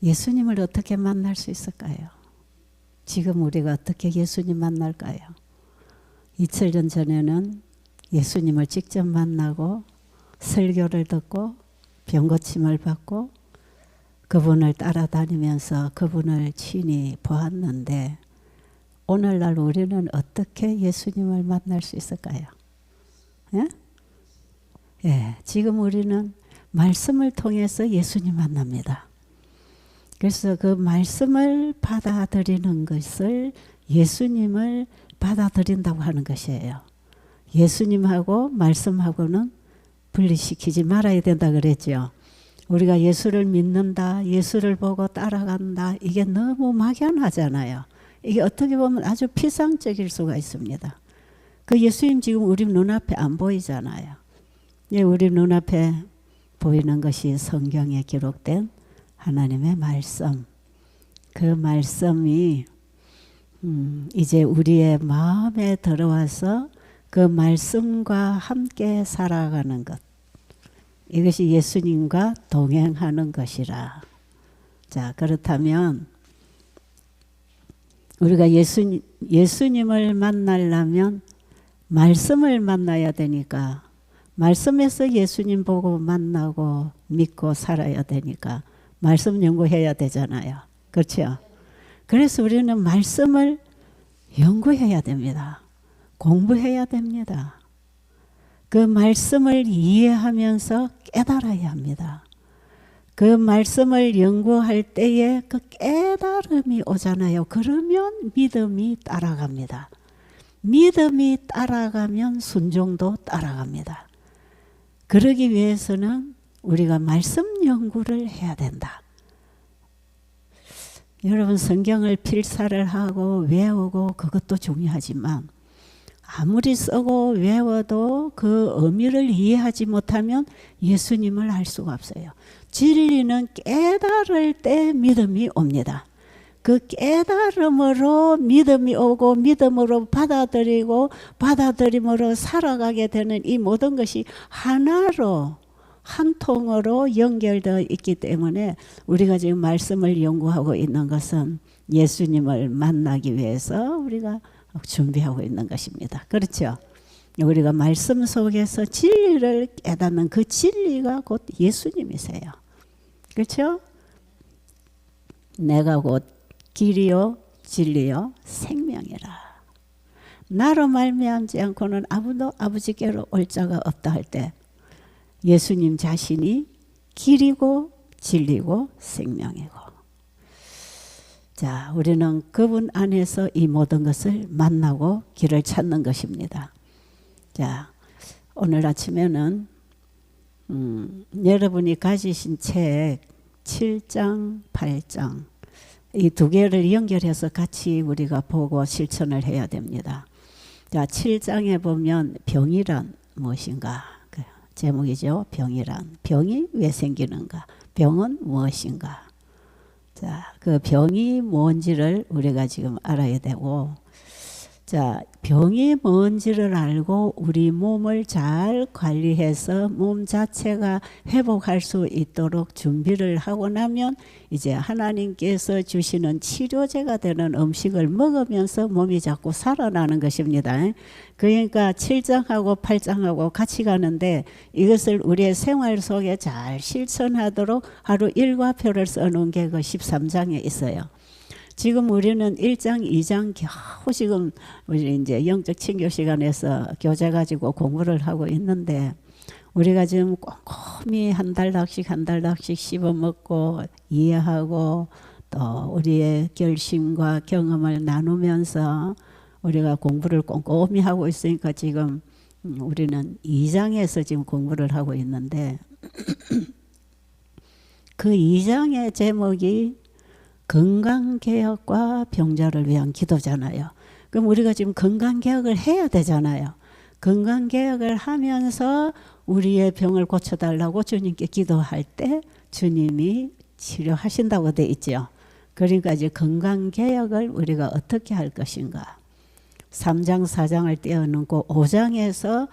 예수님을 어떻게 만날 수 있을까요? 지금 우리가 어떻게 예수님 만날까요? 2000년 전에는 예수님을 직접 만나고 설교를 듣고 병고침을 받고 그분을 따라다니면서 그분을 친히 보았는데 오늘날 우리는 어떻게 예수님을 만날 수 있을까요? 예? 예, 지금 우리는 말씀을 통해서 예수님 만납니다. 그래서 그 말씀을 받아들이는 것을 예수님을 받아들인다고 하는 것이에요. 예수님하고 말씀하고는 분리시키지 말아야 된다 그랬죠. 우리가 예수를 믿는다, 예수를 보고 따라간다, 이게 너무 막연하잖아요. 이게 어떻게 보면 아주 피상적일 수가 있습니다. 그 예수님 지금 우리 눈앞에 안 보이잖아요. 예, 우리 눈앞에 보이는 것이 성경에 기록된 하나님의 말씀. 그 말씀이 이제 우리의 마음에 들어와서 그 말씀과 함께 살아가는 것. 이것이 예수님과 동행하는 것이라. 자, 그렇다면 우리가 예수님을 만나려면 말씀을 만나야 되니까 말씀에서 예수님 보고 만나고 믿고 살아야 되니까 말씀 연구해야 되잖아요. 그렇죠? 그래서 우리는 말씀을 연구해야 됩니다. 공부해야 됩니다. 그 말씀을 이해하면서 깨달아야 합니다. 그 말씀을 연구할 때에 그 깨달음이 오잖아요. 그러면 믿음이 따라갑니다. 믿음이 따라가면 순종도 따라갑니다. 그러기 위해서는 우리가 말씀 연구를 해야 된다. 여러분 성경을 필사를 하고 외우고 그것도 중요하지만 아무리 쓰고 외워도 그 의미를 이해하지 못하면 예수님을 알 수가 없어요. 진리는 깨달을 때 믿음이 옵니다. 그 깨달음으로 믿음이 오고 믿음으로 받아들이고 받아들임으로 살아가게 되는 이 모든 것이 하나로 한 통으로 연결되어 있기 때문에 우리가 지금 말씀을 연구하고 있는 것은 예수님을 만나기 위해서 우리가 준비하고 있는 것입니다. 그렇죠? 우리가 말씀 속에서 진리를 깨닫는 그 진리가 곧 예수님이세요. 그렇죠? 내가 곧 길이요 진리요 생명이라. 나로 말미암지 않고는 아무도 아버지께로 올 자가 없다 할 때 예수님 자신이 길이고 진리고 생명이고. 자, 우리는 그분 안에서 이 모든 것을 만나고 길을 찾는 것입니다. 자, 오늘 아침에는 여러분이 가지신 책 7장, 8장 이 두 개를 연결해서 같이 우리가 보고 실천을 해야 됩니다. 자, 7장에 보면 병이란 무엇인가? 그 제목이죠. 병이란. 병이 왜 생기는가? 병은 무엇인가? 자, 그 병이 뭔지를 우리가 지금 알아야 되고, 자, 병이 뭔지를 알고 우리 몸을 잘 관리해서 몸 자체가 회복할 수 있도록 준비를 하고 나면 이제 하나님께서 주시는 치료제가 되는 음식을 먹으면서 몸이 자꾸 살아나는 것입니다. 그러니까 7장하고 8장하고 같이 가는데 이것을 우리의 생활 속에 잘 실천하도록 하루 일과표를 써놓은 게 그 13장에 있어요. 지금 우리는 1장, 2장 겨우 지금 우리 이제 영적 친교 시간에서 교재 가지고 공부를 하고 있는데 우리가 지금 꼼꼼히 한 달락씩 씹어 먹고 이해하고 또 우리의 결심과 경험을 나누면서 우리가 공부를 꼼꼼히 하고 있으니까 지금 우리는 2장에서 지금 공부를 하고 있는데 그 2장의 제목이 건강개혁과 병자를 위한 기도잖아요. 그럼 우리가 지금 건강개혁을 해야 되잖아요. 건강개혁을 하면서 우리의 병을 고쳐달라고 주님께 기도할 때 주님이 치료하신다고 돼 있죠. 그러니까 이제 건강개혁을 우리가 어떻게 할 것인가. 3장, 4장을 떼어놓고 5장에서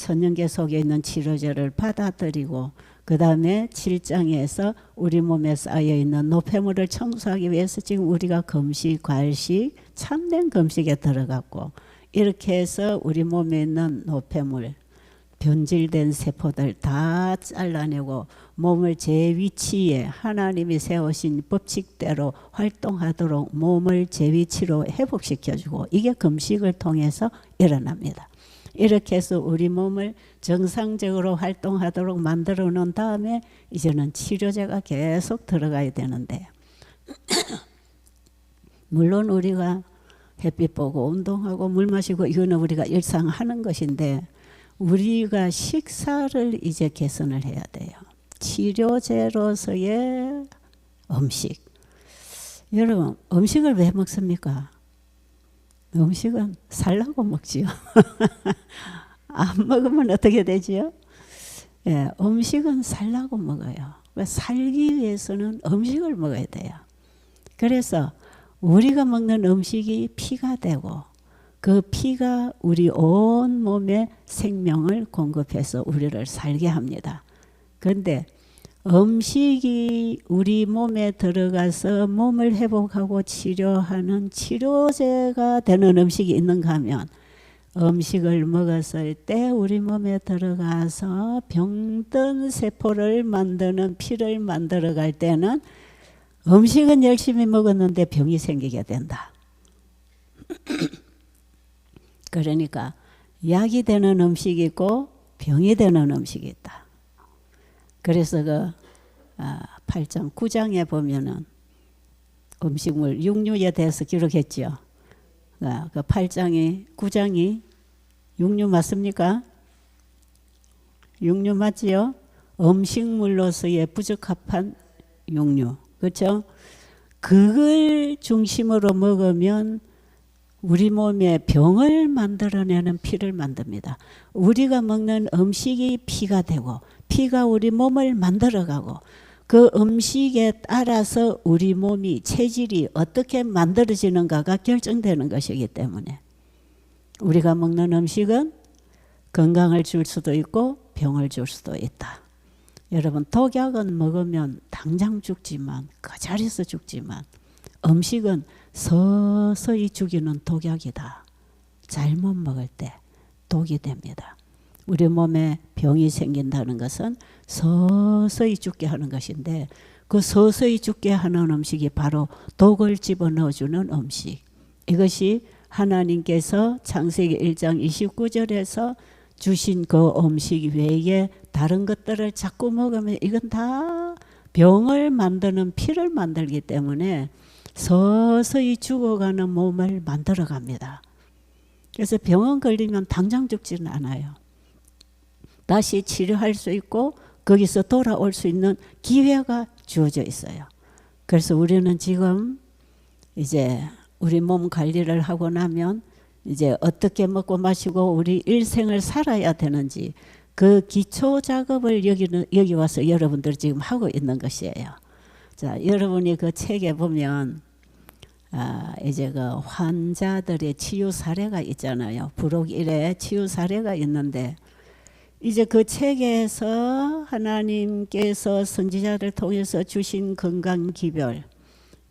천년계 속에 있는 치료제를 받아들이고 그 다음에 7장에서 우리 몸에 쌓여있는 노폐물을 청소하기 위해서 지금 우리가 금식, 과일식, 참된 금식에 들어갔고 이렇게 해서 우리 몸에 있는 노폐물, 변질된 세포들 다 잘라내고 몸을 제 위치에 하나님이 세우신 법칙대로 활동하도록 몸을 제 위치로 회복시켜주고 이게 금식을 통해서 일어납니다. 이렇게 해서 우리 몸을 정상적으로 활동하도록 만들어 놓은 다음에 이제는 치료제가 계속 들어가야 되는데 물론 우리가 햇빛 보고 운동하고 물 마시고 이거는 우리가 일상 하는 것인데 우리가 식사를 이제 개선을 해야 돼요. 치료제로서의 음식. 여러분 음식을 왜 먹습니까? 음식은 살라고 먹지요. 안 먹으면 어떻게 되지요? 예, 음식은 살라고 먹어요. 살기 위해서는 음식을 먹어야 돼요. 그래서 우리가 먹는 음식이 피가 되고 그 피가 우리 온 몸에 생명을 공급해서 우리를 살게 합니다. 그런데 음식이 우리 몸에 들어가서 몸을 회복하고 치료하는 치료제가 되는 음식이 있는가 하면 음식을 먹었을 때 우리 몸에 들어가서 병든 세포를 만드는 피를 만들어 갈 때는 음식은 열심히 먹었는데 병이 생기게 된다. 그러니까 약이 되는 음식이 있고 병이 되는 음식이 있다. 그래서 그 8장 9장에 보면은 음식물 육류에 대해서 기록했죠. 그 8장이 9장이 육류 맞습니까? 육류 맞지요? 음식물로서의 부적합한 육류. 그렇죠? 그걸 중심으로 먹으면 우리 몸에 병을 만들어내는 피를 만듭니다. 우리가 먹는 음식이 피가 되고 피가 우리 몸을 만들어가고 그 음식에 따라서 우리 몸이 체질이 어떻게 만들어지는가가 결정되는 것이기 때문에 우리가 먹는 음식은 건강을 줄 수도 있고 병을 줄 수도 있다. 여러분 독약은 먹으면 당장 죽지만 그 자리에서 죽지만 음식은 서서히 죽이는 독약이다. 잘못 먹을 때 독이 됩니다. 우리 몸에 병이 생긴다는 것은 서서히 죽게 하는 것인데 그 서서히 죽게 하는 음식이 바로 독을 집어넣어주는 음식. 이것이 하나님께서 창세기 1장 29절에서 주신 그 음식 외에 다른 것들을 자꾸 먹으면 이건 다 병을 만드는 피를 만들기 때문에 서서히 죽어가는 몸을 만들어 갑니다. 그래서 병원 걸리면 당장 죽지는 않아요. 다시 치료할 수 있고 거기서 돌아올 수 있는 기회가 주어져 있어요. 그래서 우리는 지금 이제 우리 몸 관리를 하고 나면 이제 어떻게 먹고 마시고 우리 일생을 살아야 되는지 그 기초 작업을 여기 와서 여러분들 지금 하고 있는 것이에요. 자, 여러분이 그 책에 보면 이제 그 환자들의 치유 사례가 있잖아요. 부록 1에 치유 사례가 있는데 이제 그 책에서 하나님께서 선지자를 통해서 주신 건강기별,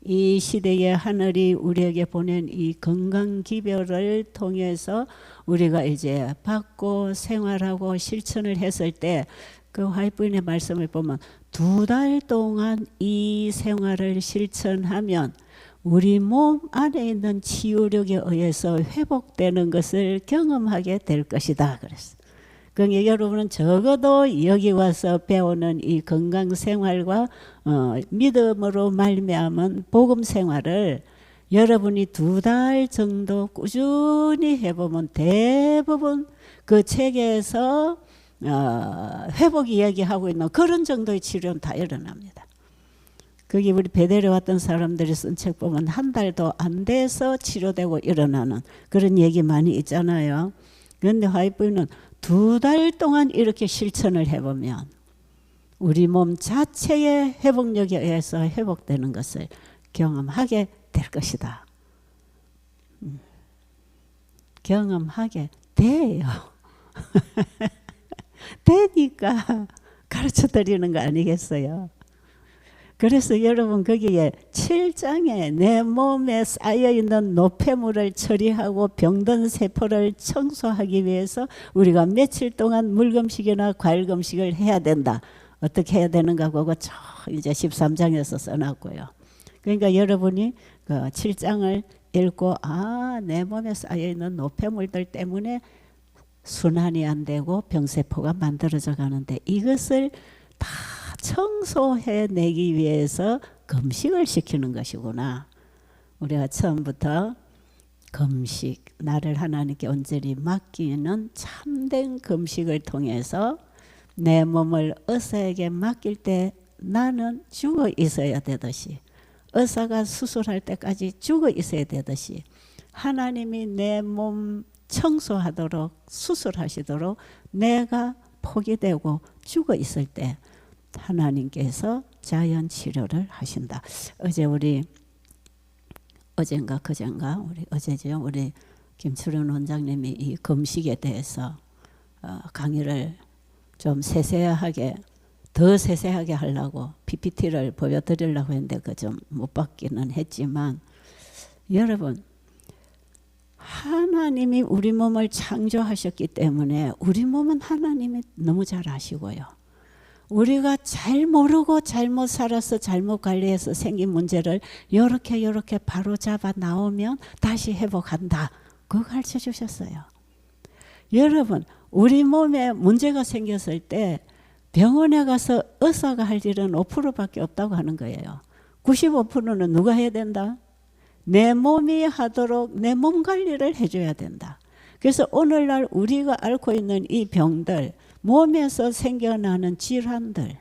이 시대의 하늘이 우리에게 보낸 이 건강기별을 통해서 우리가 이제 받고 생활하고 실천을 했을 때 그 화이트인의 말씀을 보면 2달 동안 이 생활을 실천하면 우리 몸 안에 있는 치유력에 의해서 회복되는 것을 경험하게 될 것이다. 그랬어요. 그러니까 여러분은 적어도 여기 와서 배우는 이 건강생활과 믿음으로 말미암은 복음생활을 여러분이 2달 정도 꾸준히 해보면 대부분 그 책에서 회복 이야기하고 있는 그런 정도의 치료는 다 일어납니다. 거기 우리 베델에 왔던 사람들이 쓴 책 보면 한 달도 안 돼서 치료되고 일어나는 그런 얘기 많이 있잖아요. 그런데 화이트는 2달 동안 이렇게 실천을 해보면 우리 몸 자체의 회복력에 의해서 회복되는 것을 경험하게 될 것이다. 경험하게 돼요. 되니까 가르쳐 드리는 거 아니겠어요? 그래서 여러분 거기에 7장에 내 몸에 쌓여있는 노폐물을 처리하고 병든 세포를 청소하기 위해서 우리가 며칠 동안 물금식이나 과일금식을 해야 된다. 어떻게 해야 되는가 그거 이제 13장에서 써놨고요. 그러니까 여러분이 그 7장을 읽고 내 몸에 쌓여있는 노폐물들 때문에 순환이 안 되고 병세포가 만들어져 가는데 이것을 다 청소해내기 위해서 금식을 시키는 것이구나. 우리가 처음부터 금식, 나를 하나님께 온전히 맡기는 참된 금식을 통해서 내 몸을 의사에게 맡길 때 나는 죽어 있어야 되듯이, 의사가 수술할 때까지 죽어 있어야 되듯이 하나님이 내 몸 청소하도록 수술하시도록 내가 포기되고 죽어 있을 때 하나님께서 자연 치료를 하신다. 어젠가 그젠가 어제죠. 우리 김철원 원장님이 이 금식에 대해서 강의를 좀 더 세세하게 하려고 PPT를 보여드리려고 했는데 그 좀 못 받기는 했지만, 여러분 하나님이 우리 몸을 창조하셨기 때문에 우리 몸은 하나님이 너무 잘 아시고요. 우리가 잘 모르고 잘못 살아서 잘못 관리해서 생긴 문제를 이렇게 바로잡아 나오면 다시 회복한다. 그거 가르쳐 주셨어요. 여러분 우리 몸에 문제가 생겼을 때 병원에 가서 의사가 할 일은 5%밖에 없다고 하는 거예요. 95%는 누가 해야 된다? 내 몸이 하도록 내 몸 관리를 해줘야 된다. 그래서 오늘날 우리가 앓고 있는 이 병들, 몸에서 생겨나는 질환들,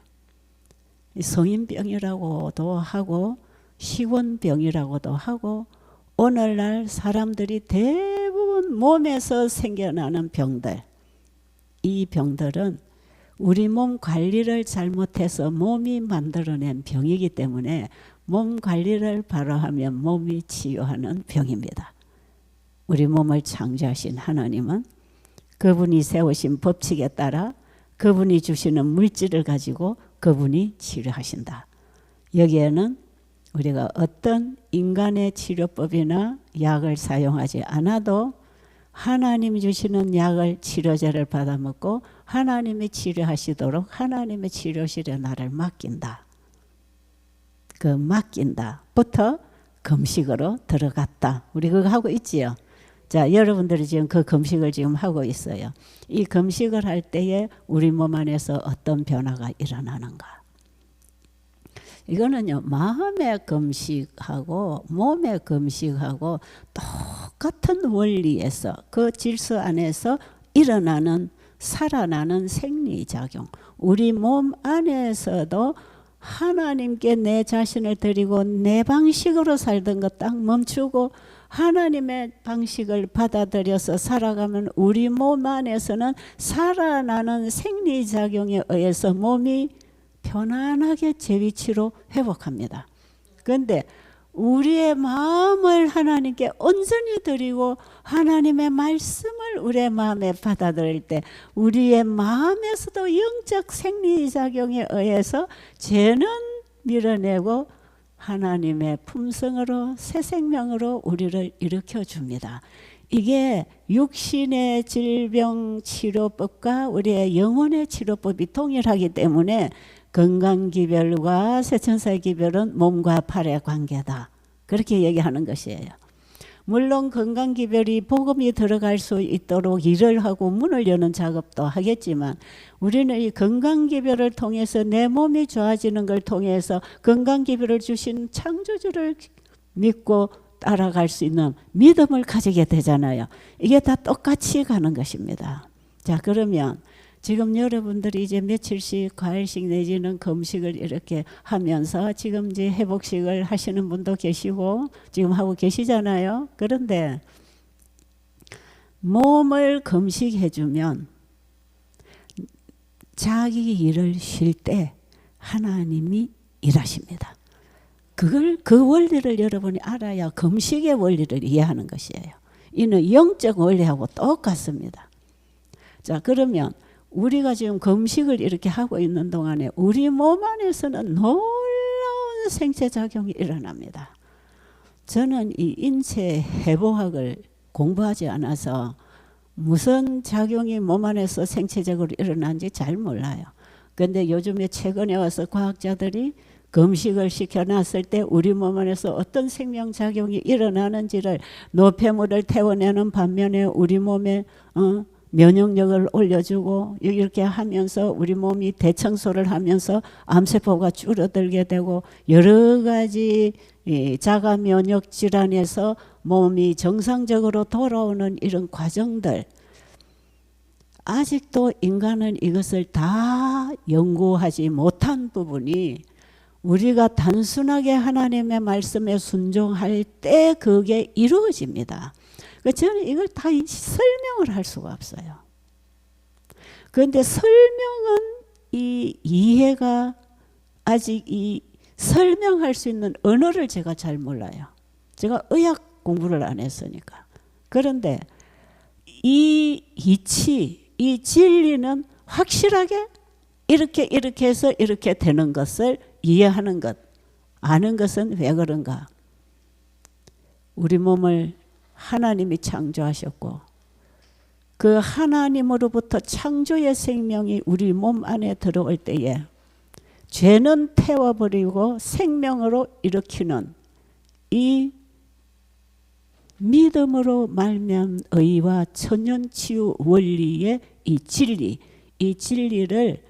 성인병이라고도 하고 식원병이라고도 하고, 오늘날 사람들이 대부분 몸에서 생겨나는 병들, 이 병들은 우리 몸 관리를 잘못해서 몸이 만들어낸 병이기 때문에 몸 관리를 바로 하면 몸이 치유하는 병입니다. 우리 몸을 창조하신 하나님은 그분이 세우신 법칙에 따라 그분이 주시는 물질을 가지고 그분이 치료하신다. 여기에는 우리가 어떤 인간의 치료법이나 약을 사용하지 않아도 하나님이 주시는 약을, 치료제를 받아먹고 하나님이 치료하시도록 하나님의 치료실에 나를 맡긴다. 그 맡긴다부터 금식으로 들어갔다. 우리 그거 하고 있지요. 자, 여러분들이 지금 그 금식을 지금 하고 있어요. 이 금식을 할 때에 우리 몸 안에서 어떤 변화가 일어나는가? 이거는요, 마음의 금식하고 몸의 금식하고 똑같은 원리에서, 그 질서 안에서 일어나는, 살아나는 생리작용. 우리 몸 안에서도 하나님께 내 자신을 드리고 내 방식으로 살던 거 딱 멈추고 하나님의 방식을 받아들여서 살아가면 우리 몸 안에서는 살아나는 생리작용에 의해서 몸이 편안하게 제 위치로 회복합니다. 그런데 우리의 마음을 하나님께 온전히 드리고 하나님의 말씀을 우리의 마음에 받아들일 때 우리의 마음에서도 영적 생리작용에 의해서 죄는 밀어내고 하나님의 품성으로 새 생명으로 우리를 일으켜 줍니다. 이게 육신의 질병 치료법과 우리의 영혼의 치료법이 동일하기 때문에 건강기별과 세천사의 기별은 몸과 팔의 관계다. 그렇게 얘기하는 것이에요. 물론 건강기별이 복음이 들어갈 수 있도록 일을 하고 문을 여는 작업도 하겠지만 우리는 이 건강기별을 통해서 내 몸이 좋아지는 걸 통해서 건강기별을 주신 창조주를 믿고 따라갈 수 있는 믿음을 가지게 되잖아요. 이게 다 똑같이 가는 것입니다. 자, 그러면 지금 여러분들이 이제 며칠씩 과일식 내지는 금식을 이렇게 하면서 지금 이제 회복식을 하시는 분도 계시고 지금 하고 계시잖아요. 그런데 몸을 금식해주면 자기 일을 쉴 때 하나님이 일하십니다. 그 원리를 여러분이 알아야 금식의 원리를 이해하는 것이에요. 이는 영적 원리하고 똑같습니다. 자, 그러면 우리가 지금 금식을 이렇게 하고 있는 동안에 우리 몸 안에서는 놀라운 생체작용이 일어납니다. 저는 이 인체 해부학을 공부하지 않아서 무슨 작용이 몸 안에서 생체적으로 일어나는지 잘 몰라요. 그런데 요즘에 최근에 와서 과학자들이 금식을 시켜놨을 때 우리 몸 안에서 어떤 생명작용이 일어나는지를 노폐물을 태워내는 반면에 우리 몸에 면역력을 올려주고 이렇게 하면서 우리 몸이 대청소를 하면서 암세포가 줄어들게 되고 여러 가지 자가 면역 질환에서 몸이 정상적으로 돌아오는 이런 과정들, 아직도 인간은 이것을 다 연구하지 못한 부분이 우리가 단순하게 하나님의 말씀에 순종할 때 그게 이루어집니다. 저는 이걸 다 설명을 할 수가 없어요. 그런데 설명은 이 이해가 아직 이 설명할 수 있는 언어를 제가 잘 몰라요. 제가 의학 공부를 안 했으니까. 그런데 이 이치, 이 진리는 확실하게 이렇게 해서 이렇게 되는 것을 이해하는 것, 아는 것은 왜 그런가? 우리 몸을 하나님이 창조하셨고 그 하나님으로부터 창조의 생명이 우리 몸 안에 들어올 때에 죄는 태워버리고 생명으로 일으키는 이 믿음으로 말미암은 의와 천연치유 원리의 이 진리를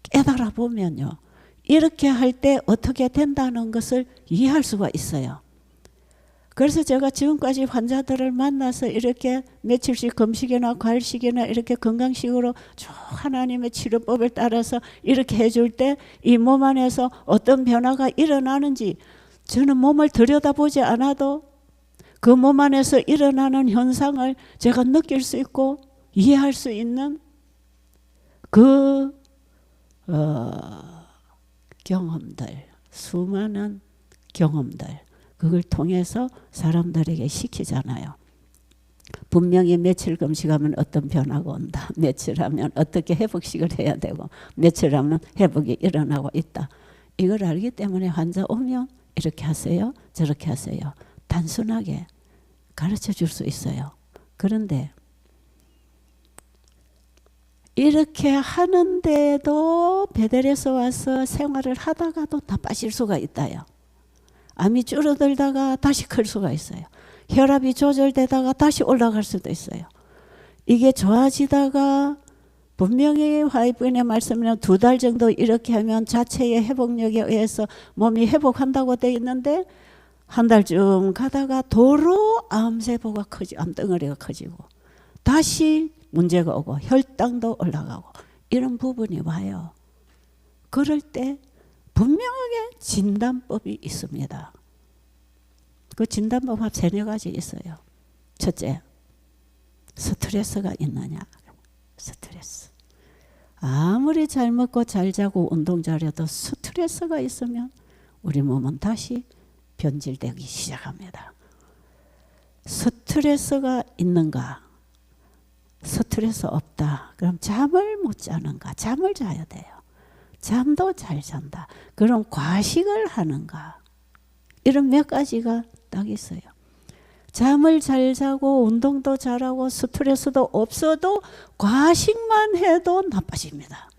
깨달아 보면요, 이렇게 할 때 어떻게 된다는 것을 이해할 수가 있어요. 그래서 제가 지금까지 환자들을 만나서 이렇게 며칠씩 금식이나 과일식이나 이렇게 건강식으로 쭉 하나님의 치료법을 따라서 이렇게 해줄 때 이 몸 안에서 어떤 변화가 일어나는지 저는 몸을 들여다보지 않아도 그 몸 안에서 일어나는 현상을 제가 느낄 수 있고 이해할 수 있는 그 경험들, 수많은 경험들, 그걸 통해서 사람들에게 시키잖아요. 분명히 며칠 금식하면 어떤 변화가 온다. 며칠 하면 어떻게 회복식을 해야 되고 며칠 하면 회복이 일어나고 있다. 이걸 알기 때문에 환자 오면 이렇게 하세요, 저렇게 하세요. 단순하게 가르쳐 줄 수 있어요. 그런데 이렇게 하는데도 베델에서 와서 생활을 하다가도 다 빠질 수가 있다요. 암이 줄어들다가 다시 클 수가 있어요. 혈압이 조절되다가 다시 올라갈 수도 있어요. 이게 좋아지다가 분명히 화이트인의 말씀은 2달 정도 이렇게 하면 자체의 회복력에 의해서 몸이 회복한다고 되어 있는데 한 달쯤 가다가 도로 암세포가 암덩어리가 커지고 다시 문제가 오고 혈당도 올라가고 이런 부분이 와요. 그럴 때 분명하게 진단법이 있습니다. 그 진단법 한 3-4가지 있어요. 첫째, 스트레스가 있느냐. 스트레스. 아무리 잘 먹고 잘 자고 운동 잘해도 스트레스가 있으면 우리 몸은 다시 변질되기 시작합니다. 스트레스가 있는가? 스트레스 없다. 그럼 잠을 못 자는가? 잠을 자야 돼요. 잠도 잘 잔다. 그럼 과식을 하는가? 이런 몇 가지가 딱 있어요. 잠을 잘 자고 운동도 잘하고 스트레스도 없어도 과식만 해도 나빠집니다.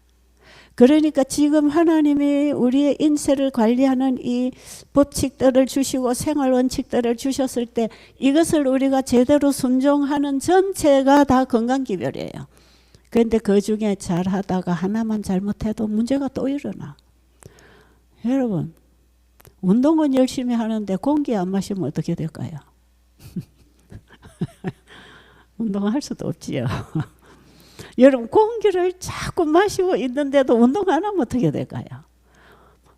그러니까 지금 하나님이 우리의 인체를 관리하는 이 법칙들을 주시고 생활 원칙들을 주셨을 때 이것을 우리가 제대로 순종하는 전체가 다 건강기별이에요. 그런데 그 중에 잘하다가 하나만 잘못해도 문제가 또 일어나. 여러분, 운동은 열심히 하는데 공기 안 마시면 어떻게 될까요? 운동할 수도 없지요. 여러분, 공기를 자꾸 마시고 있는데도 운동 안 하면 어떻게 될까요?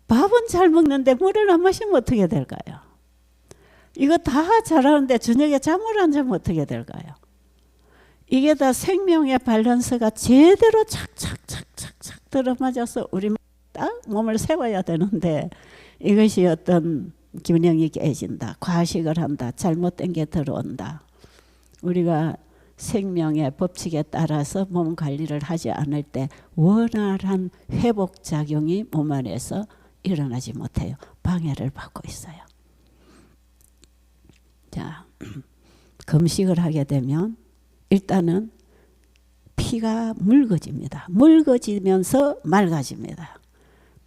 밥은 잘 먹는데 물을 안 마시면 어떻게 될까요? 이거 다 잘하는데 저녁에 잠을 안 자면 어떻게 될까요? 이게 다 생명의 밸런스가 제대로 착착 들어맞아서 우리 딱 몸을 세워야 되는데 이것이 어떤 균형이 깨진다. 과식을 한다. 잘못된 게 들어온다. 우리가 생명의 법칙에 따라서 몸 관리를 하지 않을 때 원활한 회복작용이 몸 안에서 일어나지 못해요. 방해를 받고 있어요. 자, 금식을 하게 되면 일단은 피가 묽어집니다. 묽어지면서 맑아집니다.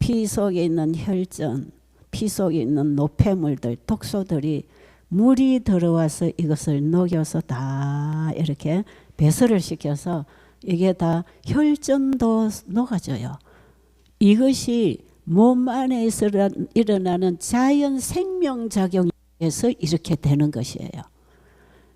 피 속에 있는 혈전, 피 속에 있는 노폐물들, 독소들이 물이 들어와서 이것을 녹여서 다 이렇게 배설을 시켜서 이게 다 혈전도 녹아져요. 이것이 몸 안에서 일어나는 자연 생명작용에서 이렇게 되는 것이에요.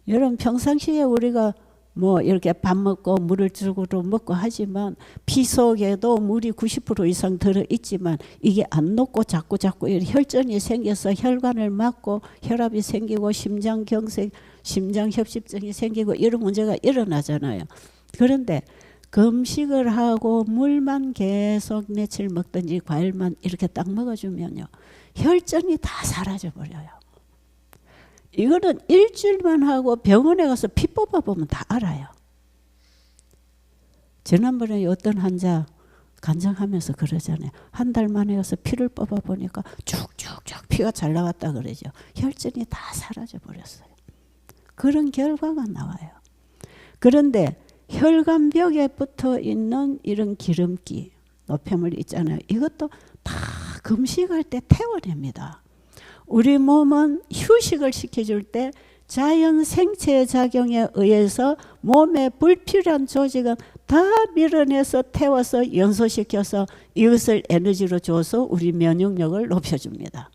여러분 평상시에 우리가 뭐 이렇게 밥 먹고 물을 주고도 먹고 하지만 피 속에도 물이 90% 이상 들어있지만 이게 안 녹고 자꾸 혈전이 생겨서 혈관을 막고 혈압이 생기고 심장경색, 심장협심증이 생기고 이런 문제가 일어나잖아요. 그런데 금식을 하고 물만 계속 며칠 먹든지 과일만 이렇게 딱 먹어주면요. 혈전이 다 사라져 버려요. 이거는 일주일만 하고 병원에 가서 피 뽑아보면 다 알아요. 지난번에 어떤 환자 간증하면서 그러잖아요. 한 달 만에 가서 피를 뽑아보니까 쭉쭉쭉 피가 잘 나왔다 그러죠. 혈전이 다 사라져 버렸어요. 그런 결과가 나와요. 그런데 혈관벽에 붙어 있는 이런 기름기, 노폐물 있잖아요. 이것도 다 금식할 때 태워냅니다. 우리 몸은 휴식을 시켜줄 때 자연 생체 작용에 의해서 몸에 불필요한 조직은 다 밀어내서 태워서 연소시켜서 이것을 에너지로 줘서 우리 면역력을 높여줍니다.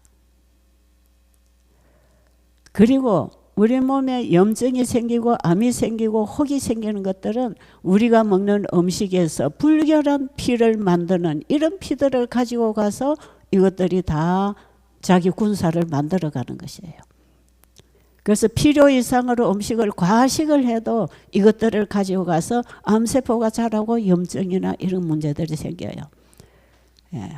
그리고 우리 몸에 염증이 생기고 암이 생기고 혹이 생기는 것들은 우리가 먹는 음식에서 불결한 피를 만드는 이런 피들을 가지고 가서 이것들이 다 자기 군사를 만들어가는 것이에요. 그래서 필요 이상으로 음식을 과식을 해도 이것들을 가지고 가서 암세포가 자라고 염증이나 이런 문제들이 생겨요. 예.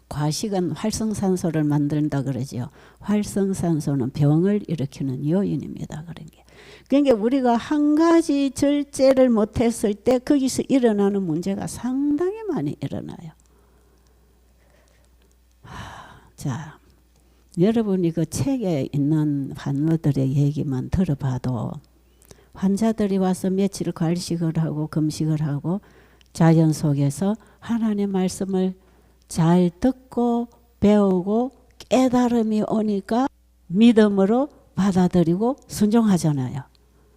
과식은 활성산소를 만든다 그러죠. 활성산소는 병을 일으키는 요인입니다. 그런 게. 그러니까 우리가 한 가지 절제를 못했을 때 거기서 일어나는 문제가 상당히 많이 일어나요. 자, 여러분이 그 책에 있는 환우들의 얘기만 들어봐도 환자들이 와서 며칠 과식을 하고 금식을 하고 자연 속에서 하나님의 말씀을 잘 듣고 배우고 깨달음이 오니까 믿음으로 받아들이고 순종하잖아요.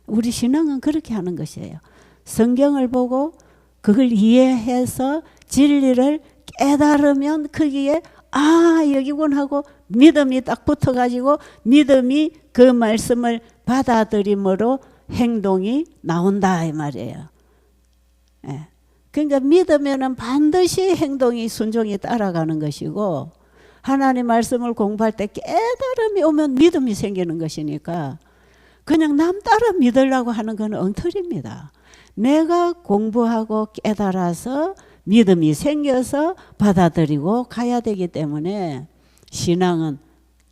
우리 신앙은 그렇게 하는 것이에요. 성경을 보고 그걸 이해해서 진리를 깨달으면 거기에 여기군 하고 믿음이 딱 붙어가지고 믿음이 그 말씀을 받아들임으로 행동이 나온다 이 말이에요. 예. 그러니까 믿으면은 반드시 행동이 순종이 따라가는 것이고 하나님 말씀을 공부할 때 깨달음이 오면 믿음이 생기는 것이니까 그냥 남 따라 믿으려고 하는 건 엉터리입니다. 내가 공부하고 깨달아서 믿음이 생겨서 받아들이고 가야 되기 때문에 신앙은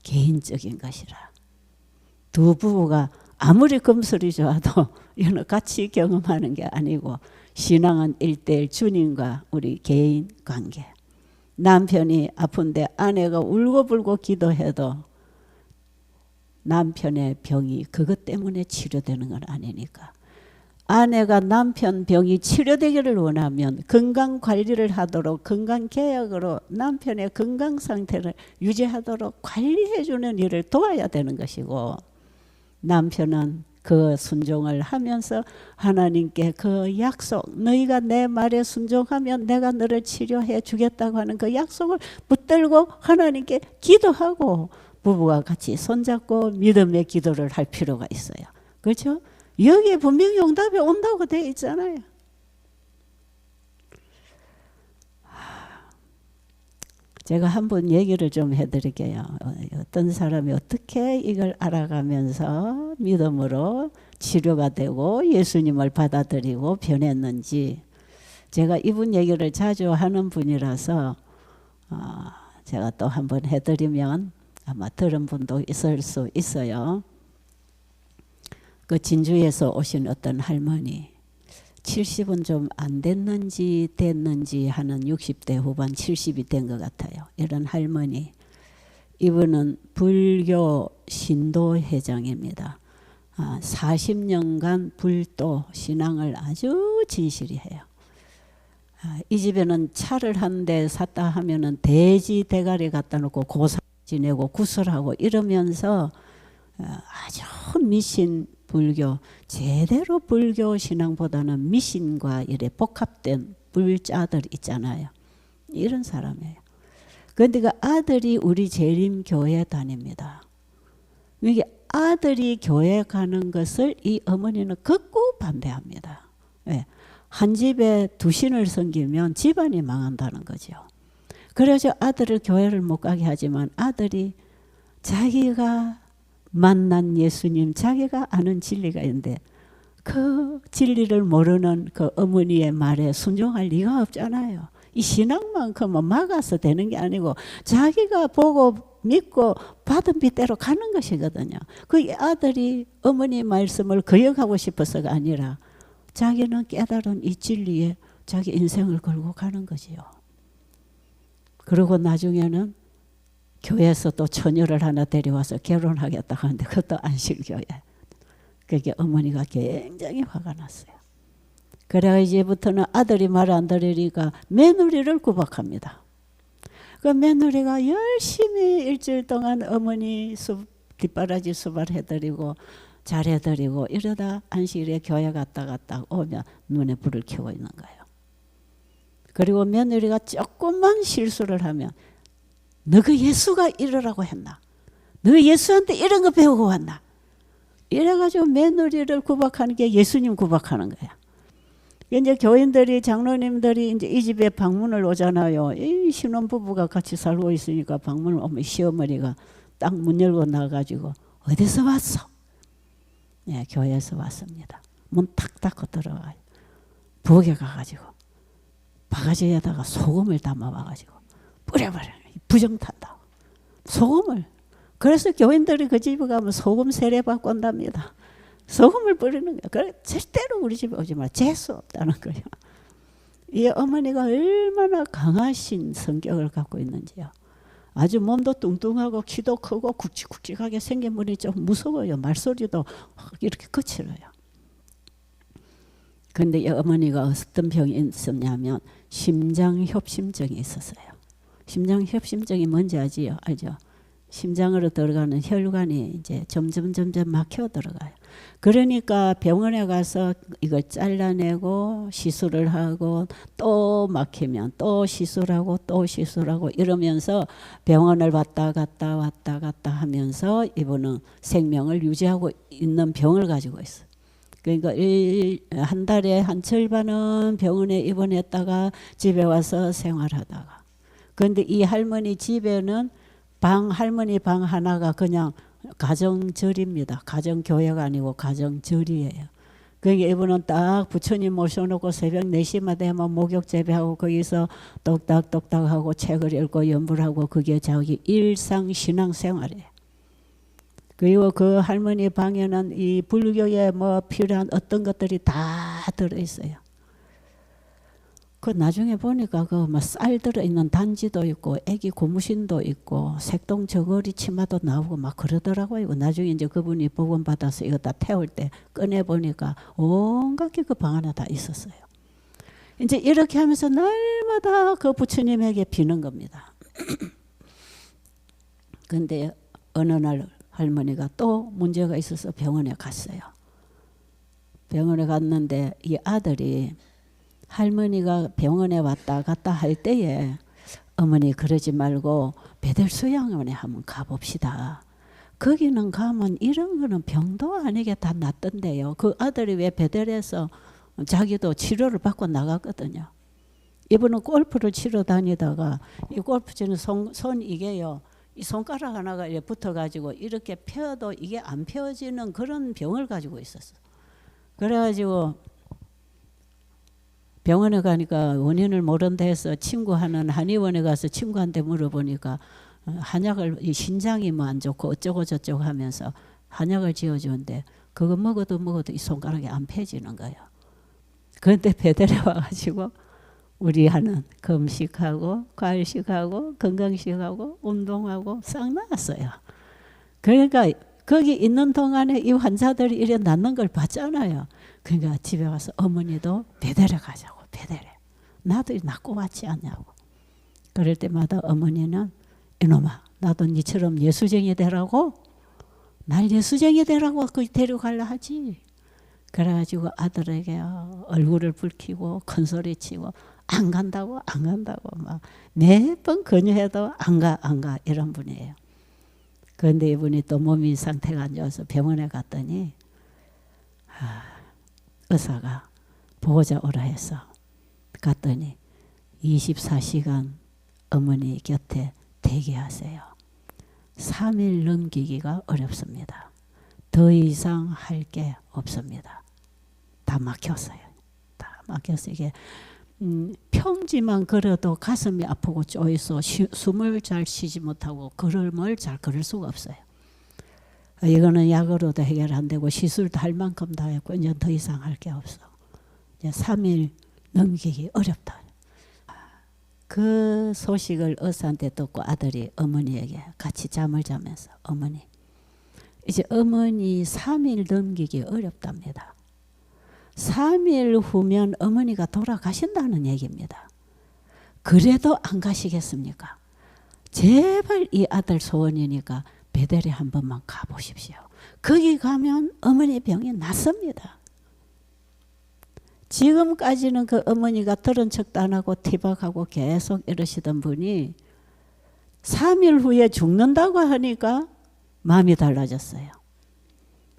개인적인 것이라. 두 부부가 아무리 금슬이 좋아도 이거는 같이 경험하는 게 아니고 신앙은 1:1 주님과 우리 개인 관계. 남편이 아픈데 아내가 울고불고 기도해도 남편의 병이 그것 때문에 치료되는 건 아니니까. 아내가 남편 병이 치료되기를 원하면 건강 관리를 하도록 건강 계약으로 남편의 건강 상태를 유지하도록 관리해주는 일을 도와야 되는 것이고 남편은 그 순종을 하면서 하나님께 그 약속 너희가 내 말에 순종하면 내가 너를 치료해 주겠다고 하는 그 약속을 붙들고 하나님께 기도하고 부부가 같이 손잡고 믿음의 기도를 할 필요가 있어요. 그렇죠? 여기에 분명히 응답이 온다고 되어 있잖아요. 제가 한번 얘기를 좀 해드릴게요. 어떤 사람이 어떻게 이걸 알아가면서 믿음으로 치료가 되고 예수님을 받아들이고 변했는지 제가 이분 얘기를 자주 하는 분이라서 제가 또 한번 해드리면 아마 들은 분도 있을 수 있어요. 그 진주에서 오신 어떤 할머니 70은 좀 안 됐는지 하는 60대 후반 70이 된 것 같아요. 이런 할머니. 이분은 불교 신도 회장입니다. 40년간 불도 신앙을 아주 진실히 해요. 이 집에는 차를 한 대 샀다 하면은 돼지 대가리 갖다 놓고 고사 지내고 구슬하고 이러면서 아주 미신 불교, 제대로 불교 신앙보다는 미신과 이래 복합된 불자들 있잖아요. 이런 사람이에요. 그런데 그 아들이 우리 재림교회 다닙니다. 이게 아들이 교회 가는 것을 이 어머니는 극구 반대합니다. 왜? 한 집에 두 신을 섬기면 집안이 망한다는 거죠. 그래서 아들을 교회를 못 가게 하지만 아들이 자기가 만난 예수님, 자기가 아는 진리가 있는데 그 진리를 모르는 그 어머니의 말에 순종할 리가 없잖아요. 이 신앙만큼은 막아서 되는 게 아니고 자기가 보고 믿고 받은 빛대로 가는 것이거든요. 그 아들이 어머니 말씀을 거역하고 싶어서가 아니라 자기는 깨달은 이 진리에 자기 인생을 걸고 가는 거지요. 그리고 나중에는 교회에서 또 처녀를 하나 데려와서 결혼하겠다 하는데 그것도 안식교회. 그게 어머니가 굉장히 화가 났어요. 그래가 이제부터는 아들이 말 안 들으니까 며느리를 구박합니다. 그 며느리가 열심히 일주일 동안 어머니 뒷바라지 수발해드리고 잘해드리고 이러다 안식일에 교회 갔다 오면 눈에 불을 켜고 있는 거예요. 그리고 며느리가 조금만 실수를 하면 너가 예수가 이러라고 했나? 너 예수한테 이런 거 배우고 왔나? 이래가지고 며느리를 구박하는 게 예수님 구박하는 거야. 이제 교인들이 장로님들이 이제 이 집에 방문을 오잖아요. 이 신혼부부가 같이 살고 있으니까 방문을 오면 시어머니가 딱 문 열고 나가지고 어디서 왔어? 네, 교회에서 왔습니다. 문 탁 닫고 들어가요. 부엌에 가가지고 바가지에다가 소금을 담아 와가지고 뿌려버려. 부정탄다. 소금을. 그래서 교인들이 그 집에 가면 소금 세례 받고 온답니다. 소금을 뿌리는 거예요. 그래, 절대로 우리 집에 오지 마라. 재수 없다는 거예요. 이 어머니가 얼마나 강하신 성격을 갖고 있는지요. 아주 몸도 뚱뚱하고 키도 크고 굵직굵직하게 생긴 분이 좀 무서워요. 말소리도 이렇게 거칠어요. 그런데 이 어머니가 어떤 병이 있었냐면 심장협심증이 있었어요. 심장협심증이 뭔지 알죠? 심장으로 들어가는 혈관이 이제 점점 막혀 들어가요. 그러니까 병원에 가서 이걸 잘라내고 시술을 하고 또 막히면 또 시술하고 또 시술하고 이러면서 병원을 왔다 갔다 하면서 이분은 생명을 유지하고 있는 병을 가지고 있어요. 그러니까 한 달에 한 절반은 병원에 입원했다가 집에 와서 생활하다가. 그런데 이 할머니 집에는 할머니 방 하나가 그냥 가정절입니다. 가정교회가 아니고 가정절이에요. 그러니까 이분은 딱 부처님 모셔놓고 새벽 4시만 되면 목욕 재배하고 거기서 똑딱똑딱하고 책을 읽고 연불을 하고 그게 자기 일상 신앙생활이에요. 그리고 그 할머니 방에는 이 불교에 뭐 필요한 어떤 것들이 다 들어있어요. 그 나중에 보니까 그 뭐 쌀 들어있는 단지도 있고 애기 고무신도 있고 색동 저고리 치마도 나오고 막 그러더라고요. 나중에 이제 그분이 복음 받아서 이거 다 태울 때 꺼내 보니까 온갖 게 그 방 안에 다 있었어요. 이제 이렇게 하면서 날마다 그 부처님에게 비는 겁니다. 근데 어느 날 할머니가 또 문제가 있어서 병원에 갔어요. 병원에 갔는데 이 아들이 할머니가 병원에 왔다 갔다 할 때에 어머니 그러지 말고 배들수양원에 한번 가봅시다. 거기는 가면 이런 거는 병도 아니게 다 낫던데요. 그 아들이 왜 배들에서 자기도 치료를 받고 나갔거든요. 이분은 골프를 치러 다니다가 이 골프 치는 손 이게요. 이 손가락 하나가 붙어가지고 이렇게 펴도 이게 안 펴지는 그런 병을 가지고 있었어. 그래가지고 병원에 가니까 원인을 모른다 해서 친구하는 한의원에 가서 친구한테 물어보니까 한약을 이 신장이 뭐 안 좋고 어쩌고 저쩌고 하면서 한약을 지어주는데 그거 먹어도 이 손가락이 안 펴지는 거예요. 그런데 배달에 와가지고 우리 하는 금식하고 과일식하고 건강식하고 운동하고 싹 나았어요. 그러니까 거기 있는 동안에 이 환자들이 이래 낫는 걸 봤잖아요. 그러니까 집에 와서 어머니도 배달에 가자고, 배달에. 나도 낫고 왔지 않냐고. 그럴 때마다 어머니는 이놈아, 나도 니처럼 예수쟁이 되라고, 날 예수쟁이 되라고 그 데려가려 하지. 그래가지고 아들에게 얼굴을 붉히고 큰 소리 치고 안 간다고 막 매번 권유해도 안 가 이런 분이에요. 그런데 이분이 또 몸이 상태가 안 좋아서 병원에 갔더니 의사가 보호자 오라 해서 갔더니 24시간 어머니 곁에 대기하세요. 3일 넘기기가 어렵습니다. 더 이상 할 게 없습니다. 다 막혔어요. 다 막혔어요. 이게 평지만 걸어도 가슴이 아프고 쪼여서 숨을 잘 쉬지 못하고 걸음을 잘 걸을 수가 없어요. 이거는 약으로도 해결 안 되고 시술도 할 만큼 다 했고 이제 더 이상 할 게 없어. 이제 3일 넘기기 어렵다. 그 소식을 의사한테 듣고 아들이 어머니에게 같이 잠을 자면서 어머니, 이제 어머니 3일 넘기기 어렵답니다. 3일 후면 어머니가 돌아가신다는 얘기입니다. 그래도 안 가시겠습니까? 제발 이 아들 소원이니까 베델에 한 번만 가보십시오. 거기 가면 어머니 병이 낫습니다. 지금까지는 그 어머니가 들은 척도 안 하고 티박하고 계속 이러시던 분이 3일 후에 죽는다고 하니까 마음이 달라졌어요.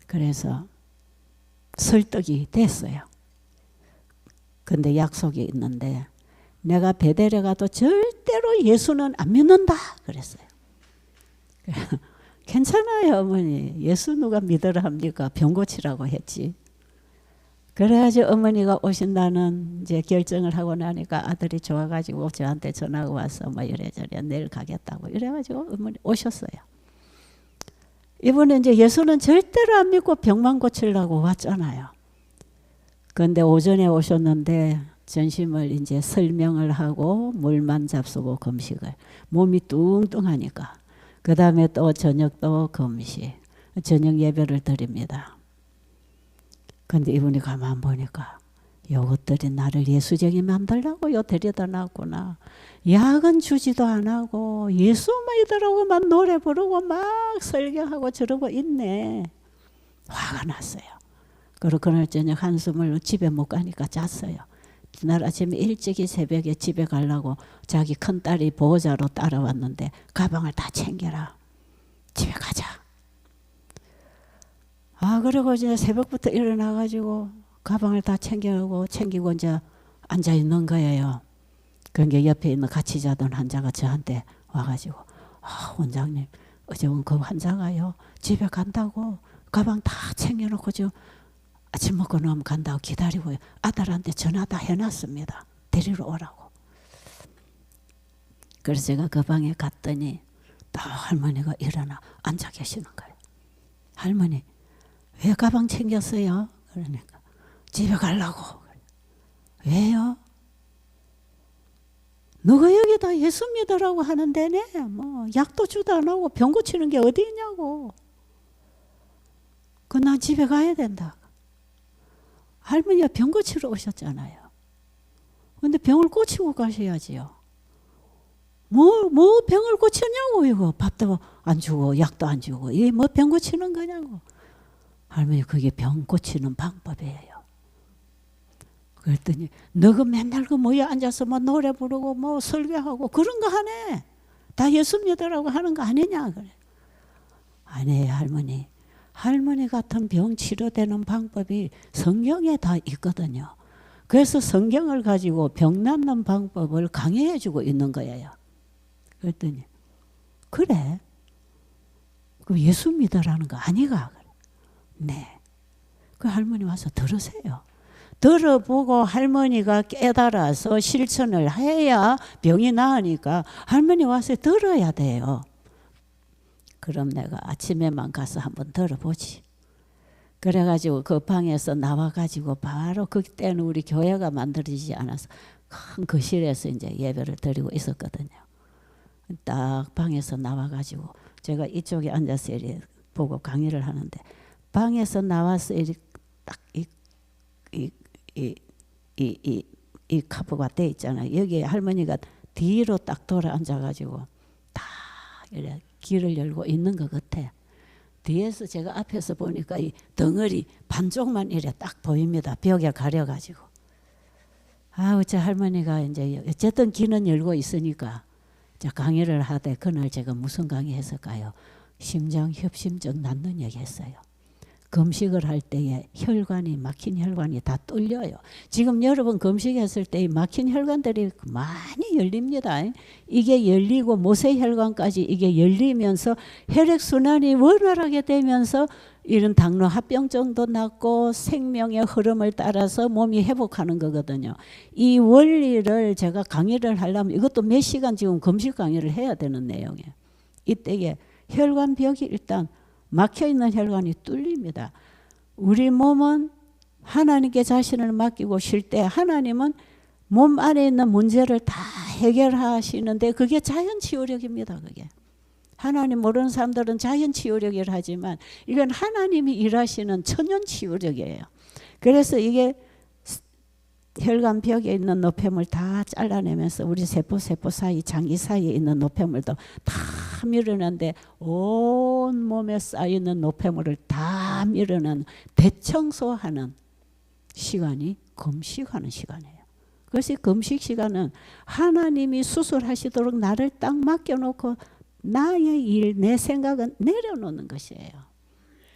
그래서 설득이 됐어요. 근데 약속이 있는데 내가 베델에 가도 절대로 예수는 안 믿는다 그랬어요. 괜찮아요 어머니, 예수 누가 믿으라 합니까? 병 고치라고 했지. 그래가지고 어머니가 오신다는 이제 결정을 하고 나니까 아들이 좋아가지고 저한테 전화가 와서 뭐 이래저래 내일 가겠다고 이래가지고 어머니 오셨어요. 이번에 이제 예수는 절대로 안 믿고 병만 고치려고 왔잖아요. 그런데 오전에 오셨는데 전심을 이제 설명을 하고 물만 잡수고 금식을, 몸이 뚱뚱하니까 그 다음에 또 저녁도 금식, 저녁 예배를 드립니다. 근데 이분이 가만 보니까 요것들이 나를 예수쟁이 만들려고 요 데려다 놨구나. 약은 주지도 안 하고 예수 믿으라고만 노래 부르고 막 설교하고 저러고 있네. 화가 났어요. 그리고 그날 저녁 한숨을 집에 못 가니까 잤어요. 그날 아침에 일찍이 새벽에 집에 가려고 자기 큰딸이 보호자로 따라왔는데 가방을 다 챙겨라. 집에 가자. 그리고 이제 새벽부터 일어나가지고 가방을 다 챙기고 이제 앉아 있는 거예요. 그러니까 옆에 있는 같이 자던 환자가 저한테 와가지고 원장님, 어제 온 그 환자가요 집에 간다고 가방 다 챙겨놓고 저 아침 먹고 나면 간다고 기다리고 아들한테 전화 다 해놨습니다. 데리러 오라고. 그래서 제가 그 방에 갔더니 또 할머니가 일어나 앉아 계시는 거예요. 할머니, 왜 가방 챙겼어요? 그러니까 집에 가려고. 왜요? 너가 여기다 예수 믿으라고 하는데네 뭐 약도 주도 안 하고 병 고치는 게 어디 있냐고. 나 집에 가야 된다. 할머니가 병 고치러 오셨잖아요. 근데 병을 고치고 가셔야지요. 뭐 병을 고치냐고. 이거 밥도 안 주고 약도 안 주고 이게 뭐 병 고치는 거냐고. 할머니, 그게 병 고치는 방법이에요. 그랬더니 너가 맨날 그 모여 앉아서 뭐 노래 부르고 뭐 설교하고 그런 거 하네. 다 예수 믿으라고 하는 거 아니냐 그래. 아니에요 할머니. 할머니 같은 병 치료되는 방법이 성경에 다 있거든요. 그래서 성경을 가지고 병 낫는 방법을 강해해 주고 있는 거예요. 그랬더니 그래? 그 예수 믿으라는 거 아니가? 그래. 네. 그 할머니 와서 들으세요. 들어보고 할머니가 깨달아서 실천을 해야 병이 나으니까 할머니 와서 들어야 돼요. 그럼 내가 아침에만 가서 한번 들어보지. 그래가지고 그 방에서 나와가지고 바로 그때는 우리 교회가 만들어지지 않아서 큰 거실에서 이제 예배를 드리고 있었거든요. 딱 방에서 나와가지고 제가 이쪽에 앉아서 이렇게 보고 강의를 하는데 방에서 나와서 이렇게 이 카프가 돼 있잖아요. 여기에 할머니가 뒤로 딱 돌아 앉아가지고 딱 이렇게 길을 열고 있는 것 같아. 뒤에서 제가 앞에서 보니까 이 덩어리 반쪽만 이래 딱 보입니다. 벽에 가려가지고. 저 할머니가 이제 어쨌든 길은 열고 있으니까 강의를 하되 그날 제가 무슨 강의 했을까요? 심장협심증 낫는 얘기 했어요. 금식을 할 때에 혈관이 막힌 혈관이 다 뚫려요. 지금 여러분 금식했을 때 막힌 혈관들이 많이 열립니다. 이게 열리고 모세혈관까지 이게 열리면서 혈액순환이 원활하게 되면서 이런 당뇨 합병증도 낫고 생명의 흐름을 따라서 몸이 회복하는 거거든요. 이 원리를 제가 강의를 하려면 이것도 몇 시간 지금 금식 강의를 해야 되는 내용이에요. 이때에 혈관벽이 일단 막혀있는 혈관이 뚫립니다. 우리 몸은 하나님께 자신을 맡기고 쉴 때 하나님은 몸 안에 있는 문제를 다 해결하시는데 그게 자연치유력입니다. 그게. 하나님 모르는 사람들은 자연치유력이라 하지만 이건 하나님이 일하시는 천연치유력이에요. 그래서 이게 혈관벽에 있는 노폐물 다 잘라내면서 우리 세포 사이 장기 사이에 있는 노폐물도 다 밀어내는데 온 몸에 쌓이는 노폐물을 다 밀어내는 대청소하는 시간이 금식하는 시간이에요. 그것이 금식 시간은 하나님이 수술하시도록 나를 딱 맡겨놓고 나의 일, 내 생각은 내려놓는 것이에요.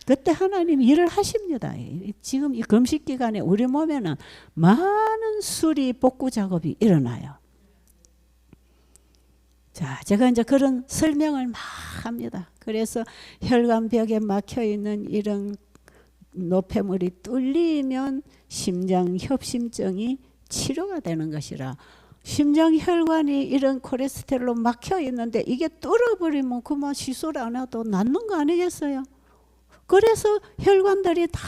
그때 하나님이 일을 하십니다. 지금 이 금식 기간에 우리 몸에는 많은 수리 복구 작업이 일어나요. 자, 제가 이제 그런 설명을 막 합니다. 그래서 혈관벽에 막혀 있는 이런 노폐물이 뚫리면 심장협심증이 치료가 되는 것이라 심장혈관이 이런 콜레스테롤로 막혀 있는데 이게 뚫어버리면 그만 시술 안 해도 낫는 거 아니겠어요? 그래서 혈관들이 다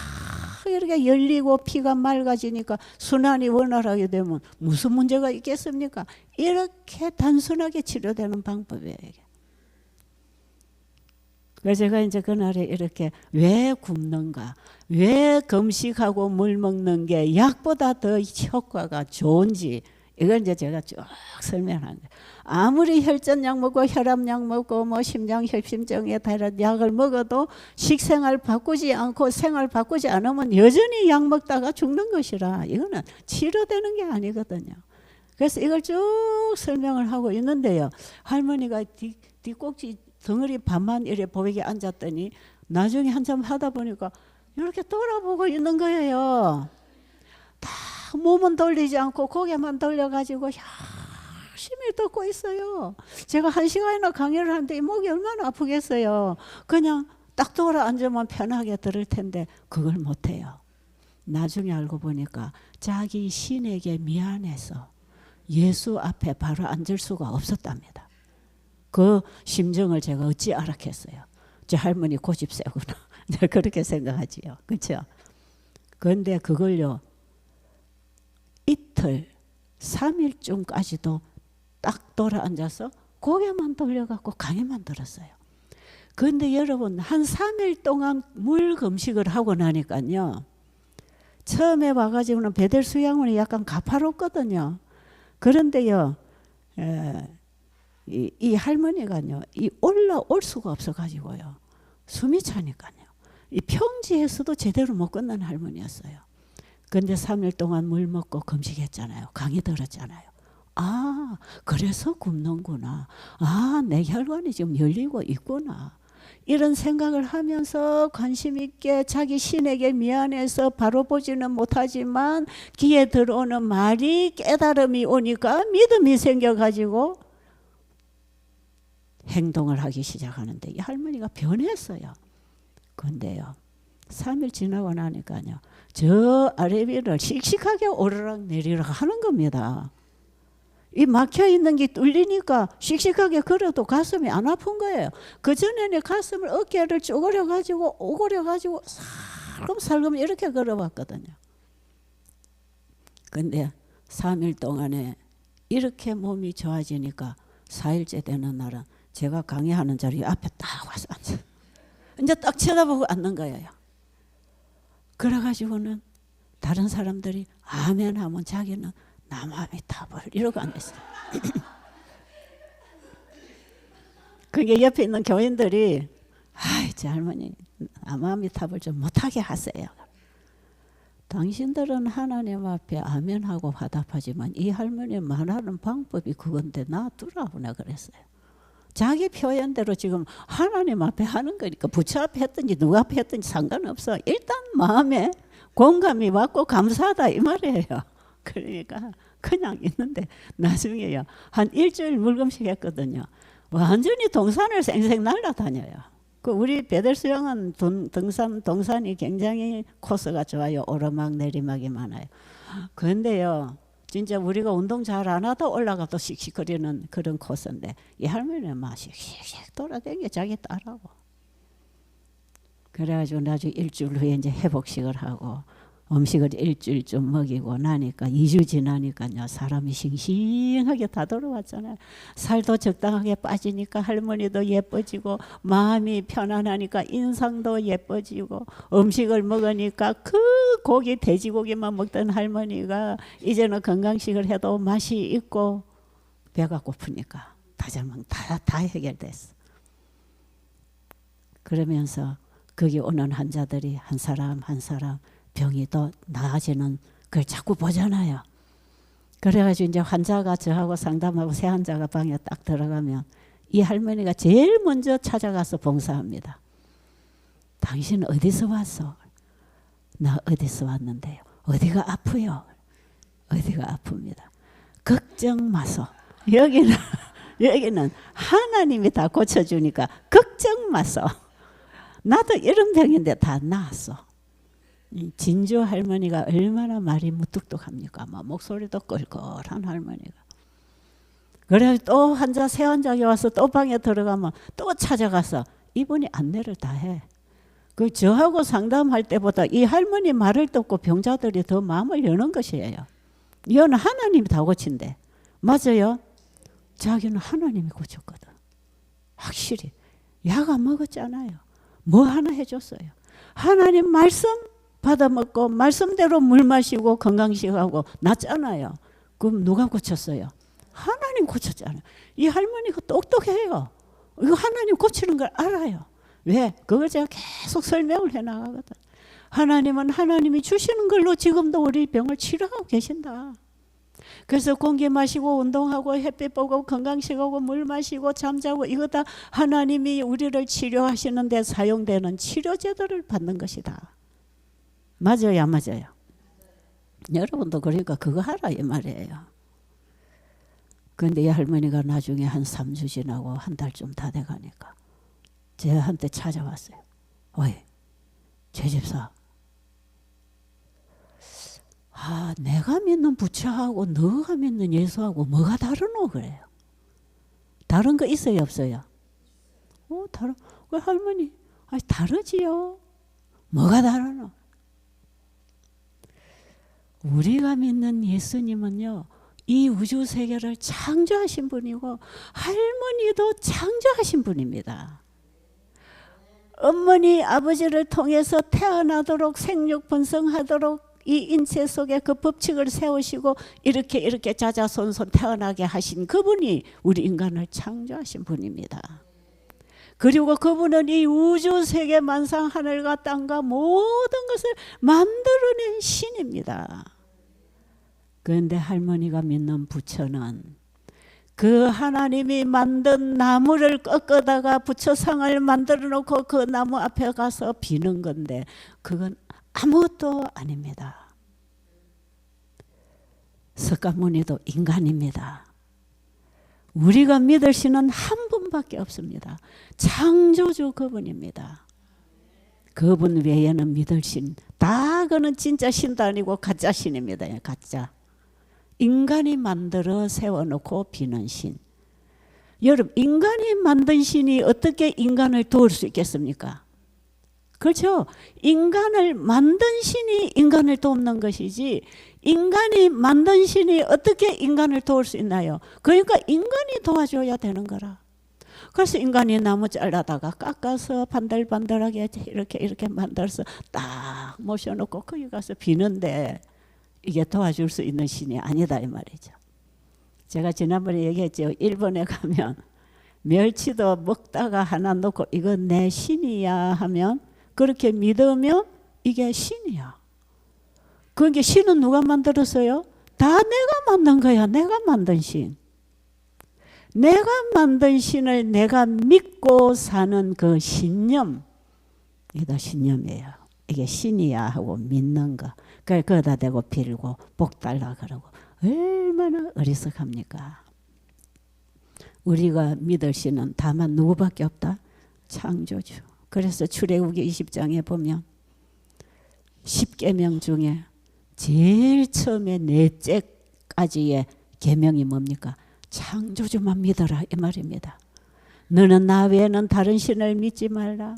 이렇게 열리고 피가 맑아지니까 순환이 원활하게 되면 무슨 문제가 있겠습니까? 이렇게 단순하게 치료되는 방법이에요. 그래서 제가 이제 그날에 이렇게 왜 굶는가, 왜 금식하고 물 먹는 게 약보다 더 효과가 좋은지 이걸 이제 제가 쭉 설명한 거예요. 아무리 혈전약 먹고 혈압약 먹고 뭐 심장혈심증에 다른 약을 먹어도 식생활 바꾸지 않고 생활 바꾸지 않으면 여전히 약 먹다가 죽는 것이라 이거는 치료되는 게 아니거든요. 그래서 이걸 쭉 설명을 하고 있는데요. 할머니가 뒷꼭지 덩어리 반만 이래 보이게 앉았더니 나중에 한참 하다 보니까 이렇게 돌아보고 있는 거예요. 다 몸은 돌리지 않고 고개만 돌려가지고 열심히 듣고 있어요. 제가 1시간이나 강의를 하는데 이 목이 얼마나 아프겠어요. 그냥 딱 돌아 앉으면 편하게 들을 텐데 그걸 못해요. 나중에 알고 보니까 자기 신에게 미안해서 예수 앞에 바로 앉을 수가 없었답니다. 그 심정을 제가 어찌 알았겠어요. 제 할머니 고집 세구나. 그렇게 생각하지요. 그렇죠? 그런데 그걸요. 이틀, 3일쯤까지도 딱 돌아 앉아서 고개만 돌려갖고 강의만 들었어요. 그런데 여러분 한 3일 동안 물 금식을 하고 나니까요. 처음에 와가지고는 배들 수양원이 약간 가파롭거든요. 그런데요. 이 할머니가요. 이 올라올 수가 없어가지고요. 숨이 차니까요. 이 평지에서도 제대로 못 끝난 할머니였어요. 근데 3일 동안 물 먹고 금식했잖아요. 강의 들었잖아요. 아, 그래서 굶는구나. 아, 내 혈관이 지금 열리고 있구나. 이런 생각을 하면서 관심 있게 자기 신에게 미안해서 바로 보지는 못하지만 귀에 들어오는 말이 깨달음이 오니까 믿음이 생겨가지고 행동을 하기 시작하는데 이 할머니가 변했어요. 근데요. 3일 지나고 나니까요. 저 아래 위를 씩씩하게 오르락 내리락 하는 겁니다. 이 막혀있는 게 뚫리니까 씩씩하게 걸어도 가슴이 안 아픈 거예요. 그전에는 가슴을 어깨를 쪼그려가지고 오그려가지고 살금살금 이렇게 걸어왔거든요. 근데 3일 동안에 이렇게 몸이 좋아지니까 4일째 되는 날은 제가 강의하는 자리 앞에 딱 와서 앉아. 이제 딱 쳐다보고 앉는 거예요. 그래가지고는 다른 사람들이 아멘 하면 자기는 나무아미타불 이러고 앉았어요. 그게 옆에 있는 교인들이 아이 저 할머니 나무아미타불 좀 못하게 하세요. 당신들은 하나님 앞에 아멘하고 화답하지만 이 할머니 말하는 방법이 그건데 놔두라고 내가 그랬어요. 자기 표현대로 지금 하나님 앞에 하는 거니까 부처 앞에 했든지 누가 앞에 했든지 상관없어. 일단 마음에 공감이 왔고 감사하다 이 말이에요. 그러니까 그냥 있는데 나중에요. 한 일주일 물금식 했거든요. 완전히 동산을 쌩쌩 날아다녀요. 그 우리 배들수영은 동산이 굉장히 코스가 좋아요. 오르막 내리막이 많아요. 그런데요. 진짜 우리가 운동 잘 안 하다 올라가도 씩씩거리는 그런 코스인데 이 할머니는 막 씩씩 돌아다녀 자기 딸하고. 그래가지고 나중에 일주일 후에 이제 회복식을 하고 음식을 일주일 좀 먹이고 나니까 2주 지나니까요 사람이 싱싱하게 다 돌아왔잖아요. 살도 적당하게 빠지니까 할머니도 예뻐지고 마음이 편안하니까 인상도 예뻐지고 음식을 먹으니까 그 고기 돼지고기만 먹던 할머니가 이제는 건강식을 해도 맛이 있고 배가 고프니까 다 해결됐어. 그러면서 거기 오는 환자들이 한 사람 한 사람 병이 더 나아지는 걸 자꾸 보잖아요. 그래가지고 이제 환자가 저하고 상담하고 새 환자가 방에 딱 들어가면 이 할머니가 제일 먼저 찾아가서 봉사합니다. 당신 어디서 왔어? 나 어디서 왔는데요. 어디가 아프요? 어디가 아픕니다. 걱정 마소. 여기는 하나님이 다 고쳐주니까 걱정 마소. 나도 이런 병인데 다 나았어. 진주 할머니가 얼마나 말이 무뚝뚝합니까? 막 목소리도 껄껄한 할머니가. 그래 또 새 환자가 와서 또 방에 들어가면 또 찾아가서 이분이 안내를 다 해. 그 저하고 상담할 때보다 이 할머니 말을 듣고 병자들이 더 마음을 여는 것이에요. 이거는 하나님이 다 고친대. 맞아요. 자기는 하나님이 고쳤거든. 확실히 약 안 먹었잖아요. 뭐 하나 해줬어요. 하나님 말씀 받아먹고 말씀대로 물 마시고 건강식하고 낫잖아요. 그럼 누가 고쳤어요? 하나님 고쳤잖아요. 이 할머니가 똑똑해요. 이거 하나님 고치는 걸 알아요. 왜? 그걸 제가 계속 설명을 해나가거든. 하나님은 하나님이 주시는 걸로 지금도 우리 병을 치료하고 계신다. 그래서 공기 마시고 운동하고 햇빛 보고 건강식하고 물 마시고 잠자고 이거 다 하나님이 우리를 치료하시는 데 사용되는 치료제도를 받는 것이다. 맞아요, 안 맞아요? 여러분도 그러니까 그거 하라 이 말이에요. 그런데 이 할머니가 나중에 한 3주 지나고 한 달쯤 다 돼가니까 저한테 찾아왔어요. 어이, 제 집사. 내가 믿는 부처하고 너가 믿는 예수하고 뭐가 다르노 그래요. 다른 거 있어요, 없어요? 다른. 그 할머니, 다르지요. 뭐가 다르노? 우리가 믿는 예수님은요, 이 우주 세계를 창조하신 분이고 할머니도 창조하신 분입니다. 어머니 아버지를 통해서 태어나도록 생육 번성하도록 이 인체 속에 그 법칙을 세우시고 이렇게 자자손손 태어나게 하신 그분이 우리 인간을 창조하신 분입니다. 그리고 그분은 이 우주 세계 만상 하늘과 땅과 모든 것을 만들어낸 신입니다. 그런데 할머니가 믿는 부처는 그 하나님이 만든 나무를 꺾어다가 부처상을 만들어 놓고 그 나무 앞에 가서 비는 건데 그건 아무것도 아닙니다. 석가모니도 인간입니다. 우리가 믿을 신은 한 분밖에 없습니다. 창조주 그분입니다. 그분 외에는 믿을 신, 다 그는 진짜 신도 아니고 가짜 신입니다. 가짜. 인간이 만들어 세워놓고 비는 신. 여러분, 인간이 만든 신이 어떻게 인간을 도울 수 있겠습니까? 그렇죠. 인간을 만든 신이 인간을 돕는 것이지 인간이 만든 신이 어떻게 인간을 도울 수 있나요? 그러니까 인간이 도와줘야 되는 거라. 그래서 인간이 나무 잘라다가 깎아서 반들반들하게 이렇게 만들어서 딱 모셔놓고 거기 가서 비는데 이게 도와줄 수 있는 신이 아니다 이 말이죠. 제가 지난번에 얘기했죠. 일본에 가면 멸치도 먹다가 하나 놓고 이건 내 신이야 하면 그렇게 믿으면 이게 신이야. 그러니까 신은 누가 만들었어요? 다 내가 만든 거야. 내가 만든 신. 내가 만든 신을 내가 믿고 사는 그 신념, 이게 신념이에요. 이게 신이야 하고 믿는 거. 그걸 거기다 대고 빌고 복 달라 그러고 얼마나 어리석합니까? 우리가 믿을 신은 다만 누구밖에 없다? 창조주. 그래서 출애굽기 20장에 보면 10계명 중에 제일 처음에 넷째까지의 계명이 뭡니까? 창조주만 믿어라 이 말입니다. 너는 나 외에는 다른 신을 믿지 말라.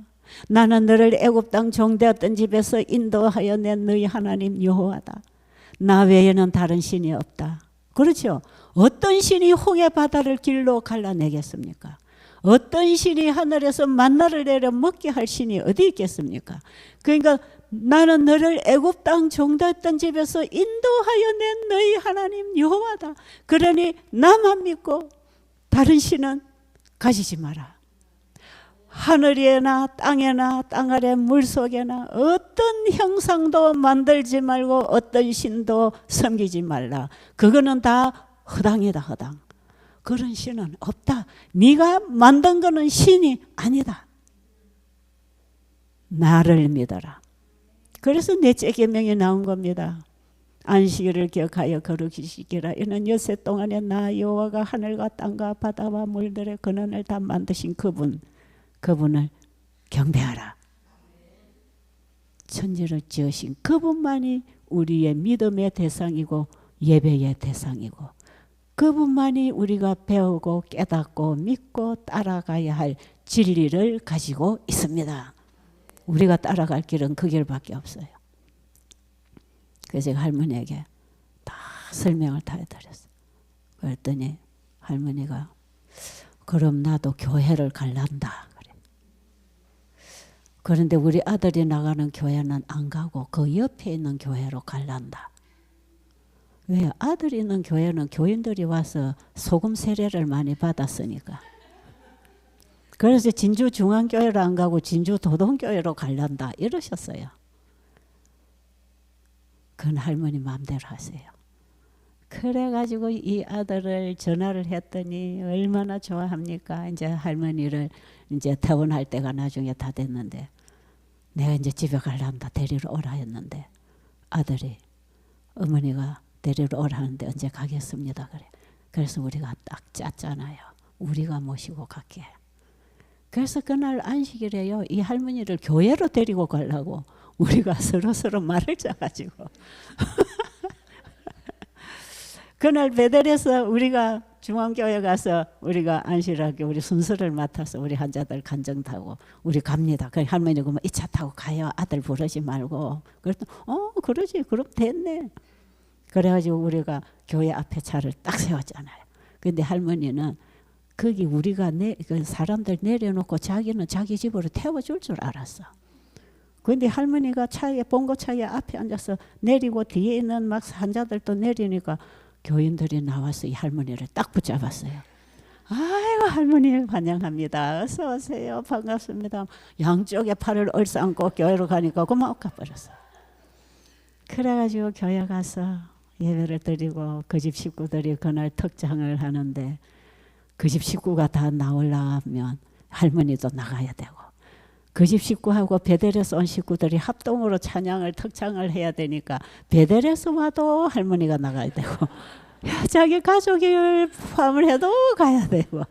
나는 너를 애굽 땅 종되었던 집에서 인도하여 낸 너희 하나님 여호와다. 나 외에는 다른 신이 없다. 그렇죠. 어떤 신이 홍해 바다를 길로 갈라내겠습니까? 어떤 신이 하늘에서 만나를 내려 먹게 할 신이 어디 있겠습니까? 그러니까 나는 너를 애굽 땅 종되었던 집에서 인도하여 낸 너희 하나님 여호와다. 그러니 나만 믿고 다른 신은 가지지 마라. 하늘에나 땅에나 땅 아래 물속에나 어떤 형상도 만들지 말고 어떤 신도 섬기지 말라. 그거는 다 허당이다 허당. 그런 신은 없다. 네가 만든 거는 신이 아니다. 나를 믿어라. 그래서 넷째 계명이 나온 겁니다. 안식일을 기억하여 거룩히시기라. 이는 엿새 동안에 나 여호와가 하늘과 땅과 바다와 물들의 근원을 다 만드신 그분을 경배하라. 천지를 지으신 그분만이 우리의 믿음의 대상이고 예배의 대상이고 그분만이 우리가 배우고 깨닫고 믿고 따라가야 할 진리를 가지고 있습니다. 우리가 따라갈 길은 그 길밖에 없어요. 그래서 제가 할머니에게 다 설명을 다 해드렸어요. 그랬더니 할머니가 그럼 나도 교회를 갈란다. 그래. 그런데 우리 아들이 나가는 교회는 안 가고 그 옆에 있는 교회로 갈란다. 왜? 아들이 있는 교회는 교인들이 와서 소금 세례를 많이 받았으니까. 그래서 진주 중앙교회로 안 가고 진주 도동교회로 갈란다 이러셨어요. 그건 할머니 마음대로 하세요. 그래가지고 이 아들을 전화를 했더니 얼마나 좋아합니까? 이제 할머니를 이제 퇴원할 때가 나중에 다 됐는데 내가 이제 집에 갈란다 데리러 오라 했는데 아들이 어머니가 데리러 오라는데 언제 가겠습니다 그래. 그래서 우리가 딱 짰잖아요. 우리가 모시고 갈게. 그래서 그날 안식일에요. 이 할머니를 교회로 데리고 가려고 우리가 서로 말을 짜가지고 그날 베델에서 우리가 중앙교회 가서 우리가 안식일하게 우리 순서를 맡아서 우리 환자들 간정 타고 우리 갑니다. 그 할머니가 이 차 타고 가요. 아들 부르지 말고. 그랬더니 그러지. 그럼 됐네. 그래가지고 우리가 교회 앞에 차를 딱 세웠잖아요. 근데 할머니는 거기 우리가 그 사람들 내려놓고 자기는 자기 집으로 태워줄 줄 알았어. 근데 할머니가 차에 봉고 차에 앞에 앉아서 내리고 뒤에 있는 막 환자들도 내리니까 교인들이 나와서 이 할머니를 딱 붙잡았어요. 아이고 할머니 환영합니다. 어서 오세요. 반갑습니다. 양쪽에 팔을 얼싸안고 교회로 가니까 그만 가버렸어. 그래가지고 교회 가서 예배를 드리고 그 집 식구들이 그날 특장을 하는데 그 집 식구가 다 나오려면 할머니도 나가야 되고 그 집 식구하고 베델에서 온 식구들이 합동으로 찬양을 특창을 해야 되니까 베델에서 와도 할머니가 나가야 되고 자기 가족이 포함을 해도 가야 되고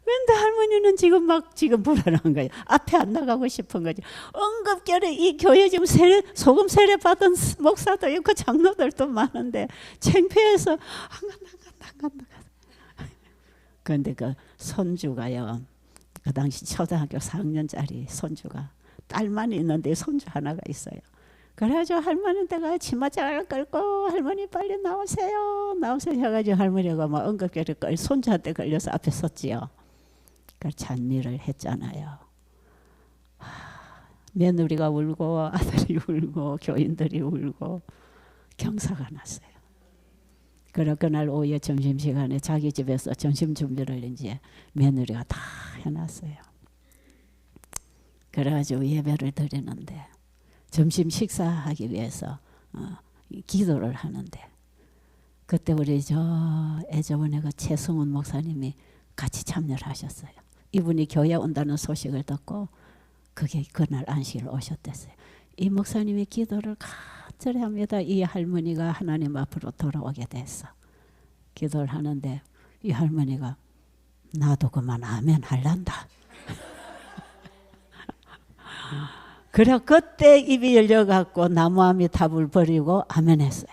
근데 할머니는 지금 불안한 거예요. 앞에 안 나가고 싶은 거지. 응급결에 이 교회 지금 소금 세례 받은 목사도 있고 장로들도 많은데 창피해서 안 간다. 그런데 그 손주가요. 그 당시 초등학교 4학년짜리 손주가 딸만 있는데 손주 하나가 있어요. 그래가지고 할머니한테가 치마 잘 끌고 할머니 빨리 나오세요 나오세요 해가지고 할머니가 막 응급결에 손주한테 걸려서 앞에 섰지요. 그 잔일을 했잖아요. 며느리가 울고 아들이 울고 교인들이 울고 경사가 났어요. 그래 그날 오후에 점심시간에 자기 집에서 점심 준비를 이제 며느리가 다 해놨어요. 그래가지고 예배를 드리는데 점심 식사하기 위해서 기도를 하는데 그때 우리 저 애저번에 그 최승훈 목사님이 같이 참여를 하셨어요. 이분이 교회 온다는 소식을 듣고 그게 그날 안식일 오셨댔어요. 이 목사님이 기도를 간절히 합니다. 이 할머니가 하나님 앞으로 돌아오게 됐어. 기도를 하는데 이 할머니가 나도 그만 아멘 할란다. 그래 그때 입이 열려갖고 나무아미 답을 버리고 아멘 했어요.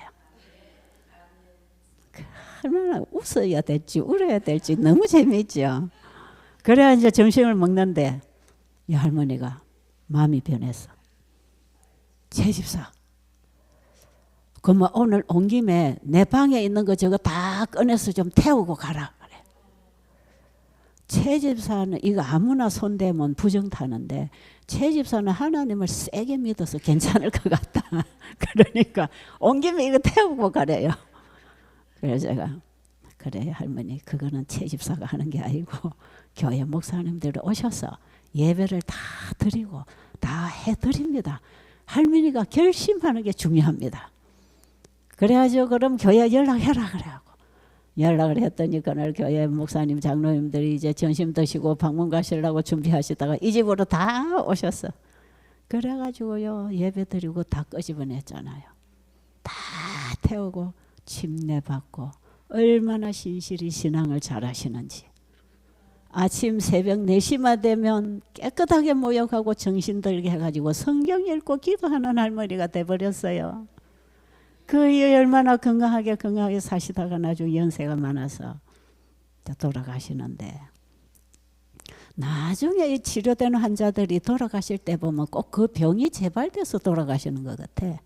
얼마나 웃어야 될지 울어야 될지 너무 재미있죠. 그래야 이제 점심을 먹는데 이 할머니가 마음이 변했어. 최집사 그러면 오늘 온 김에 내 방에 있는 거 저거 다 꺼내서 좀 태우고 가라 그래. 최집사는 이거 아무나 손대면 부정타는데 최집사는 하나님을 세게 믿어서 괜찮을 것 같다. 그러니까 온 김에 이거 태우고 가래요. 그래서 제가 그래 할머니 그거는 최집사가 하는 게 아니고 교회 목사님들이 오셔서 예배를 다 드리고 다 해드립니다. 할머니가 결심하는 게 중요합니다. 그래가지고 그럼 교회 연락해라 그래갖고 연락을 했더니 그날 교회 목사님 장로님들이 이제 점심 드시고 방문 가시려고 준비하시다가 이 집으로 다 오셨어. 그래가지고요 예배 드리고 다 끄집어냈잖아요. 다 태우고 침례받고 얼마나 신실히 신앙을 잘하시는지. 아침 새벽 4시만 되면 깨끗하게 모욕하고 정신들게 해가지고 성경 읽고 기도하는 할머니가 돼버렸어요. 그 얼마나 건강하게 사시다가 나중에 연세가 많아서 돌아가시는데 나중에 치료되는 환자들이 돌아가실 때 보면 꼭 그 병이 재발돼서 돌아가시는 것 같아.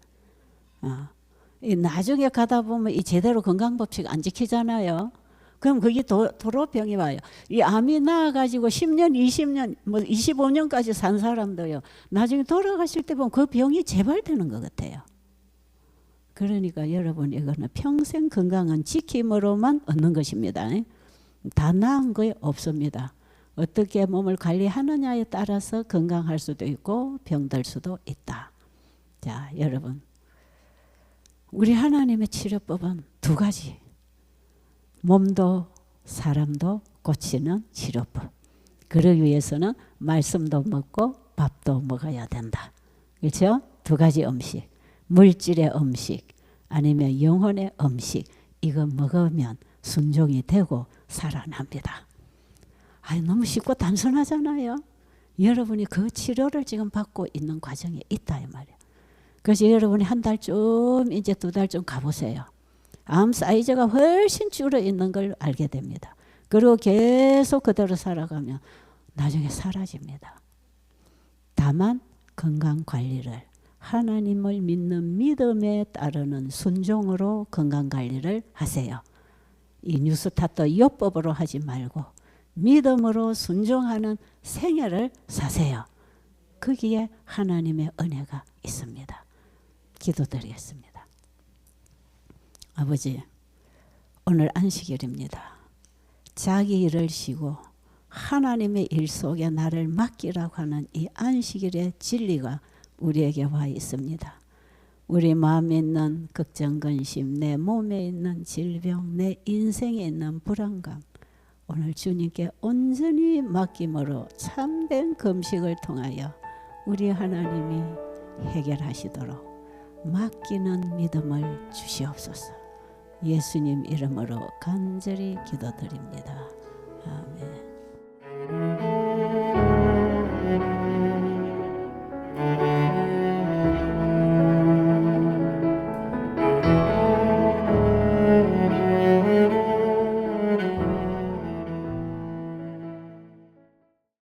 나중에 가다 보면 이 제대로 건강법칙 안 지키잖아요. 그럼 그게 도로병이 와요. 이 암이 나와가지고 10년, 20년, 뭐 25년까지 산 사람도요. 나중에 돌아가실 때 보면 그 병이 재발되는 것 같아요. 그러니까 여러분 이거는 평생 건강은 지킴으로만 얻는 것입니다. 다 나은 거 없습니다. 어떻게 몸을 관리하느냐에 따라서 건강할 수도 있고 병들 수도 있다. 자, 여러분 우리 하나님의 치료법은 2가지. 몸도 사람도 고치는 치료법. 그러기 위해서는 말씀도 먹고 밥도 먹어야 된다. 그렇죠? 2가지 음식. 물질의 음식 아니면 영혼의 음식 이거 먹으면 순종이 되고 살아납니다. 너무 쉽고 단순하잖아요. 여러분이 그 치료를 지금 받고 있는 과정에 있다 이 말이에요. 그래서 여러분이 한 달쯤 이제 2달쯤 가보세요. 암 사이즈가 훨씬 줄어 있는 걸 알게 됩니다. 그리고 계속 그대로 살아가면 나중에 사라집니다. 다만 건강관리를 하나님을 믿는 믿음에 따르는 순종으로 건강관리를 하세요. 이 뉴스타트 요법으로 하지 말고 믿음으로 순종하는 생애를 사세요. 거기에 하나님의 은혜가 있습니다. 기도드리겠습니다. 아버지, 오늘 안식일입니다. 자기 일을 쉬고 하나님의 일 속에 나를 맡기라고 하는 이 안식일의 진리가 우리에게 와 있습니다. 우리 마음에 있는 걱정, 근심, 내 몸에 있는 질병, 내 인생에 있는 불안감 오늘 주님께 온전히 맡김으로 참된 금식을 통하여 우리 하나님이 해결하시도록 맡기는 믿음을 주시옵소서. 예수님 이름으로 간절히 기도드립니다. 아멘.